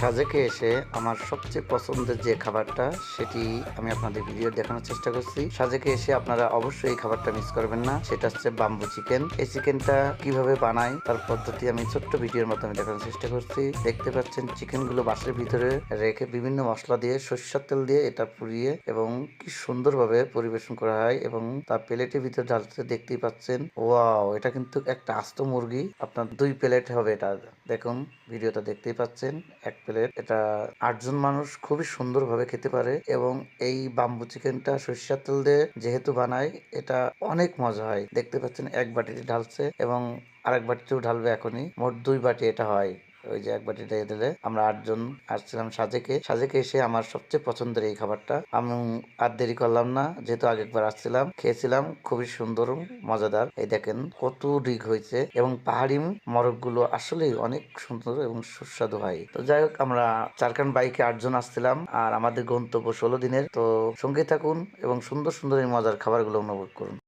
সাজেকে এসে আমার সবচেয়ে পছন্দের যে খাবারটা সেটি আমি আপনাদের ভিডিও দেখানোর চেষ্টা করছি। সাজেকে এসে আপনারা অবশ্যই এই খাবারটা মিস করবেন না, সেটা হচ্ছে বাম্বু চিকেন। এই চিকেনটা কিভাবে বানাই তার পদ্ধতি আমি ছোট্ট ভিডিওর মাধ্যমে দেখানোর চেষ্টা করছি। দেখতে পাচ্ছেন চিকেনগুলো বাসের ভিতরে রেখে বিভিন্ন মশলা দিয়ে সরিষার তেল দিয়ে এটা পুড়িয়ে এবং কি সুন্দরভাবে পরিবেশন করা হয় এবং তার প্লেটের ভিতরে ঢালতে দেখতেই পাচ্ছেন। ওয়াও, এটা কিন্তু একটা আস্ত মুরগি, আপনার 2 প্লেট হবে এটা। দেখুন ভিডিওটা দেখতেই পাচ্ছেন, 1 প্লেট। এটা 8 জন মানুষ খুবই সুন্দরভাবে খেতে পারে এবং এই বাম্বু চিকেনটা সরিষার তেল দিয়ে যেহেতু বানায়, এটা অনেক মজা হয়। দেখতে পাচ্ছেন এক বাটিতে ঢালছে এবং আরেক বাটিতেও ঢালবে এখনই। মোট 2 বাটি এটা হয়। ওই যে এক বাটি দিয়ে দিলে। আমরা 8 জন আসছিলাম সাজেকে। সাজেকে এসে আমার সবচেয়ে পছন্দের এই খাবারটা। আমি আর দেরি করলাম না, যেহেতু আগেরবার আসছিলাম, খেয়েছিলাম, খুবই সুন্দর মজাদার। এই দেখেন কত ডিগ হয়েছে এবং পাহাড়ি মরক গুলো আসলেই অনেক সুন্দর এবং সুস্বাদু হয়। তো যাই হোক, আমরা চারখান বাইকে 8 জন আসছিলাম আর আমাদের গন্তব্য 16 দিনের। তো সঙ্গে থাকুন এবং সুন্দর সুন্দর এই মজার খাবারগুলো উপভোগ করুন।